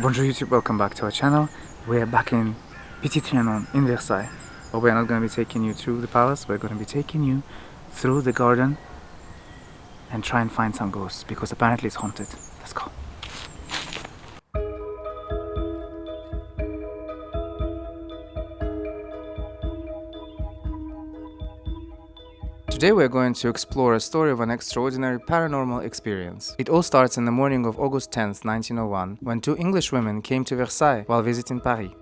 Bonjour YouTube, welcome back to our channel. We're back in Petit Trianon in Versailles. But we're not going to be taking you through the palace, we're going to be taking you through the garden and try and find some ghosts because apparently it's haunted. Let's go. Today we're going to explore a story of an extraordinary paranormal experience. It all starts in the morning of August 10th, 1901, when two English women came to Versailles while visiting Paris.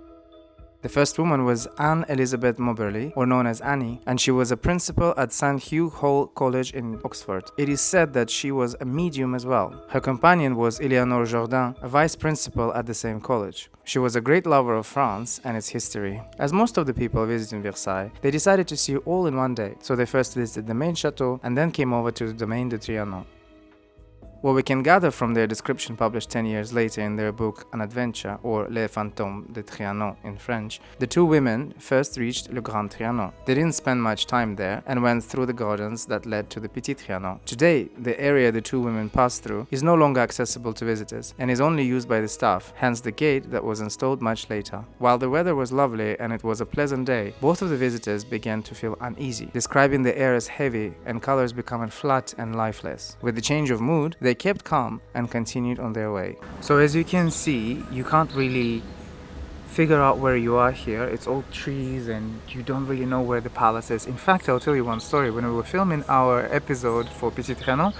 The first woman was Anne Elizabeth Moberly, or known as Annie, and she was a principal at St. Hugh Hall College in Oxford. It is said that she was a medium as well. Her companion was Eleanor Jourdain, a vice principal at the same college. She was a great lover of France and its history. As most of the people visiting Versailles, they decided to see all in one day, so they first visited the main chateau and then came over to the Domaine de Trianon. What we can gather from their description published 10 years later in their book An Adventure, or Les Fantômes de Trianon in French, the two women first reached Le Grand Trianon. They didn't spend much time there and went through the gardens that led to the Petit Trianon. Today, the area the two women passed through is no longer accessible to visitors and is only used by the staff, hence the gate that was installed much later. While the weather was lovely and it was a pleasant day, both of the visitors began to feel uneasy, describing the air as heavy and colors becoming flat and lifeless. With the change of mood, they kept calm and continued on their way. So as you can see, you can't really figure out where you are here. It's all trees and you don't really know where the palace is. In fact, I'll tell you one story. When we were filming our episode for Petit Trianon,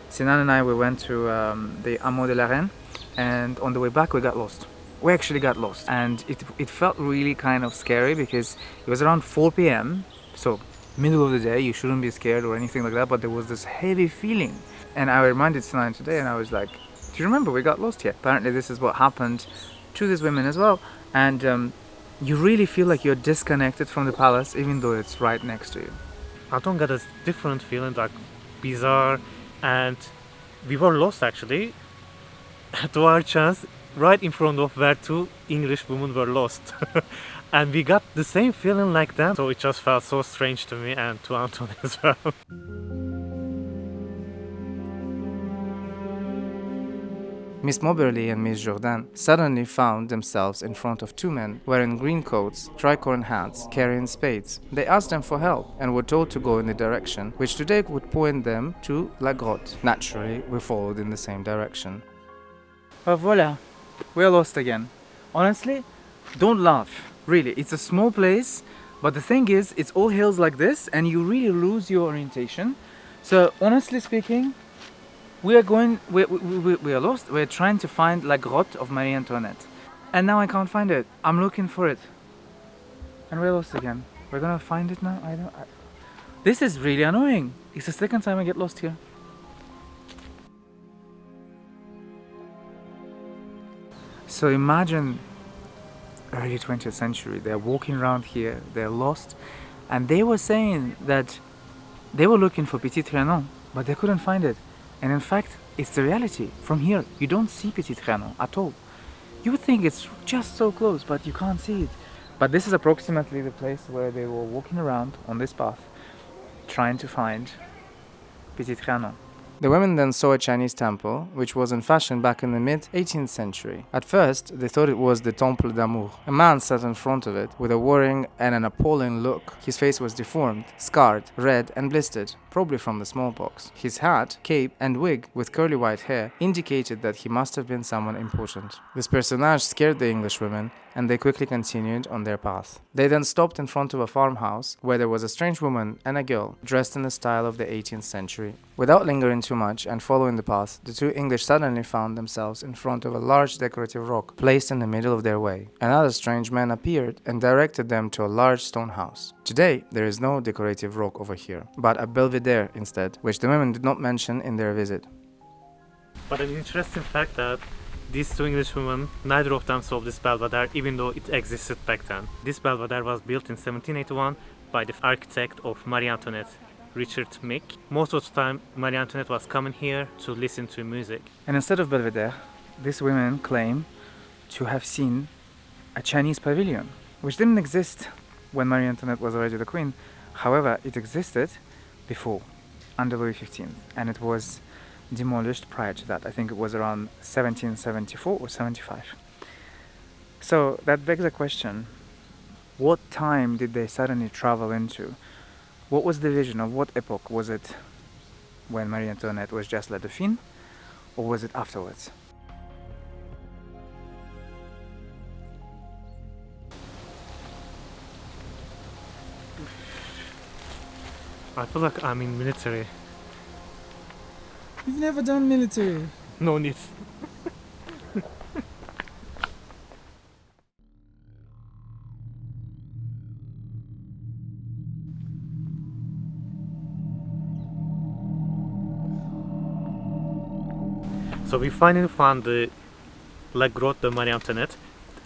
Sinan and I, we went to the Hameau de la Reine, and on the way back we got lost. We actually got lost, and it felt really kind of scary because it was around 4 p.m. so middle of the day. You shouldn't be scared or anything like that, but there was this heavy feeling. And I reminded Sinan today and I was like, do you remember we got lost here? Apparently this is what happened to these women as well. And you really feel like you're disconnected from the palace even though it's right next to you. Anton got a different feeling, like bizarre, and we were lost actually. To our chance, right in front of where two English women were lost. And we got the same feeling like them. So it just felt so strange to me and to Anton as well. Miss Moberly and Miss Jourdain suddenly found themselves in front of two men wearing green coats, tricorn hats, carrying spades. They asked them for help and were told to go in the direction which today would point them to La Grotte. Naturally, we followed in the same direction. Voila, we're lost again. Honestly, don't laugh. Really, it's a small place, but the thing is, it's all hills like this and you really lose your orientation. So honestly speaking, we are lost. We're trying to find La Grotte of Marie-Antoinette. And now I can't find it. I'm looking for it. And we're lost again. We're gonna find it now? This is really annoying. It's the second time I get lost here. So imagine early 20th century. They're walking around here. They're lost. And they were saying that they were looking for Petit Trianon, but they couldn't find it. And in fact, it's the reality. From here, you don't see Petit Trianon at all. You would think it's just so close, but you can't see it. But this is approximately the place where they were walking around on this path, trying to find Petit Trianon. The women then saw a Chinese temple, which was in fashion back in the mid-18th century. At first, they thought it was the Temple d'Amour. A man sat in front of it with a worrying and an appalling look. His face was deformed, scarred, red and blistered, probably from the smallpox. His hat, cape and wig with curly white hair indicated that he must have been someone important. This personage scared the English women, and they quickly continued on their path. They then stopped in front of a farmhouse where there was a strange woman and a girl dressed in the style of the 18th century. Without lingering too much and following the path, the two English suddenly found themselves in front of a large decorative rock placed in the middle of their way. Another strange man appeared and directed them to a large stone house. Today, there is no decorative rock over here, but a Belvédère instead, which the women did not mention in their visit. But an interesting fact that these two English women, neither of them saw this Belvedere, even though it existed back then. This Belvedere was built in 1781 by the architect of Marie-Antoinette, Richard Mick. Most of the time, Marie-Antoinette was coming here to listen to music. And instead of Belvedere, these women claim to have seen a Chinese pavilion, which didn't exist when Marie-Antoinette was already the queen. However, it existed before, under Louis XV, and it was demolished prior to that. I think it was around 1774 or 75. So that begs a question. What time did they suddenly travel into? What was the vision of what epoch? Was it when Marie-Antoinette was just La Dauphine, or was it afterwards? I feel like I'm in military. You've never done military. No need. So we finally found the La Grotte de Marie-Antoinette.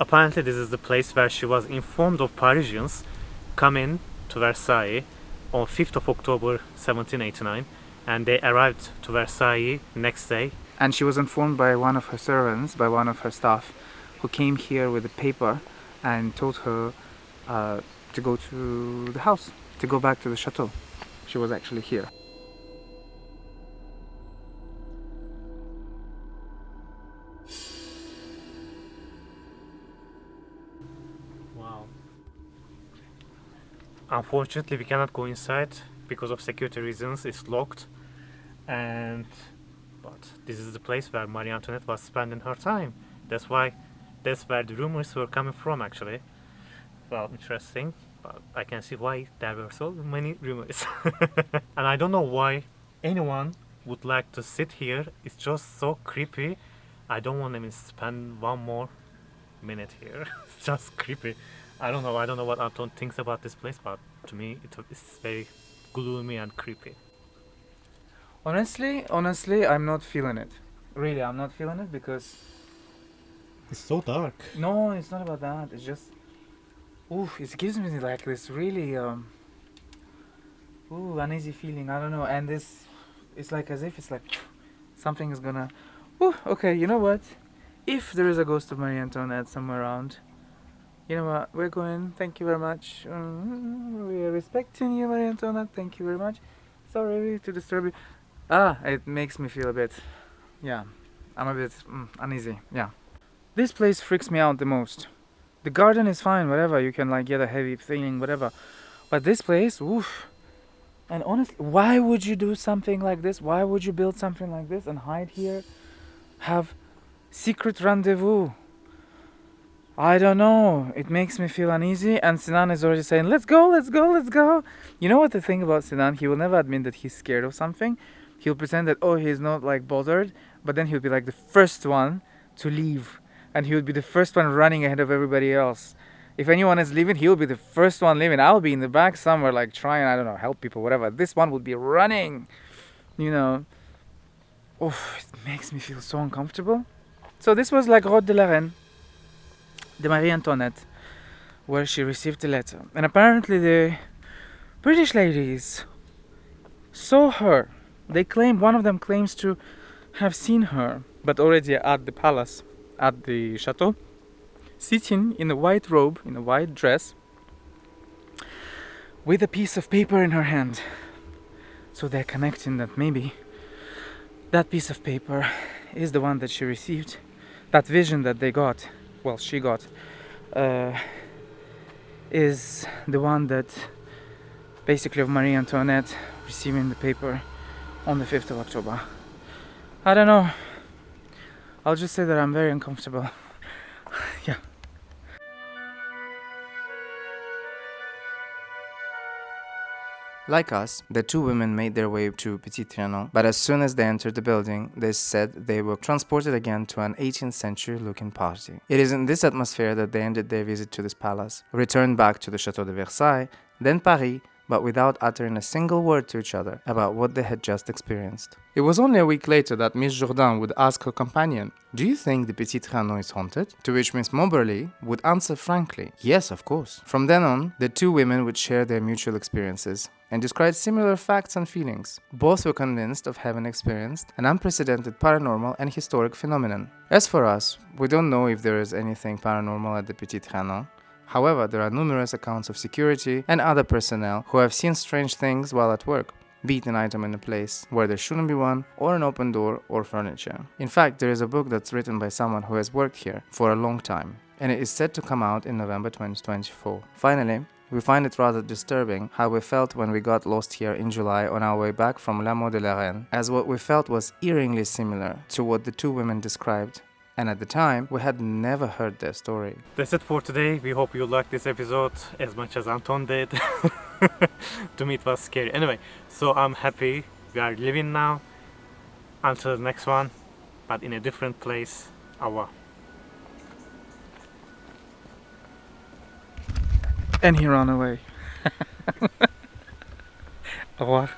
Apparently this is the place where she was informed of Parisians coming to Versailles on 5th of October 1789, and they arrived to Versailles next day. And she was informed by one of her servants, by one of her staff, who came here with a paper and told her to go to the house, to go back to the chateau. She was actually here. Wow. Unfortunately, we cannot go inside because of security reasons. It's locked, but this is the place where Marie Antoinette was spending her time. That's where the rumors were coming from, actually. Well, interesting, but I can see why there were so many rumors. And I don't know why anyone would like to sit here. It's just so creepy. I don't want to even spend one more minute here. It's just creepy. I don't know what Anton thinks about this place, but to me it's very gloomy and creepy. Honestly, I'm not feeling it. Really, I'm not feeling it because... It's so dark. No, it's not about that. It's just... it gives me like this really... uneasy feeling. I don't know. And it's like as if it's like... something is gonna... okay, you know what? If there is a ghost of Marie Antoinette somewhere around... You know what? We're going. Thank you very much. We are respecting you, Marie Antoinette. Thank you very much. Sorry to disturb you. It makes me feel a bit... Yeah, I'm a bit uneasy. Yeah. This place freaks me out the most. The garden is fine, whatever. You can like get a heavy feeling, whatever. But this place, And honestly, why would you do something like this? Why would you build something like this and hide here? Have secret rendezvous? I don't know. It makes me feel uneasy. And Sinan is already saying, let's go, let's go, let's go. You know what the thing about Sinan? He will never admit that he's scared of something. He'll pretend that, he's not like bothered. But then he'll be like the first one to leave. And he'll be the first one running ahead of everybody else. If anyone is leaving, he'll be the first one leaving. I'll be in the back somewhere like trying, I don't know, help people, whatever. This one will be running. You know. It makes me feel so uncomfortable. So this was la Grotte de la Reine. The Marie-Antoinette, where she received the letter. And apparently the British ladies saw her. One of them claims to have seen her, but already at the palace, at the chateau, sitting in a white robe, in a white dress, with a piece of paper in her hand. So they're connecting that maybe that piece of paper is the one that she received, that vision that she got, is the one that basically of Marie Antoinette receiving the paper on the 5th of October. I don't know. I'll just say that I'm very uncomfortable. Yeah. Like us, the two women made their way to Petit Trianon, but as soon as they entered the building, they said they were transported again to an 18th century looking party. It is in this atmosphere that they ended their visit to this palace, returned back to the Chateau de Versailles, then Paris, but without uttering a single word to each other about what they had just experienced. It was only a week later that Miss Jourdain would ask her companion, "Do you think the Petit Trianon is haunted?" To which Miss Moberly would answer frankly, "Yes, of course." From then on, the two women would share their mutual experiences and describe similar facts and feelings. Both were convinced of having experienced an unprecedented paranormal and historic phenomenon. As for us, we don't know if there is anything paranormal at the Petit Trianon. However, there are numerous accounts of security and other personnel who have seen strange things while at work, be it an item in a place where there shouldn't be one, or an open door or furniture. In fact, there is a book that's written by someone who has worked here for a long time. and it is set to come out in November 2024. Finally, we find it rather disturbing how we felt when we got lost here in July on our way back from l'Amour de la Reine, as what we felt was eerily similar to what the two women described, and at the time, we had never heard their story. That's it for today. We hope you liked this episode as much as Anton did. To me it was scary. Anyway, so I'm happy we are living now. Until the next one, but in a different place. Au revoir. And he ran away. Au revoir.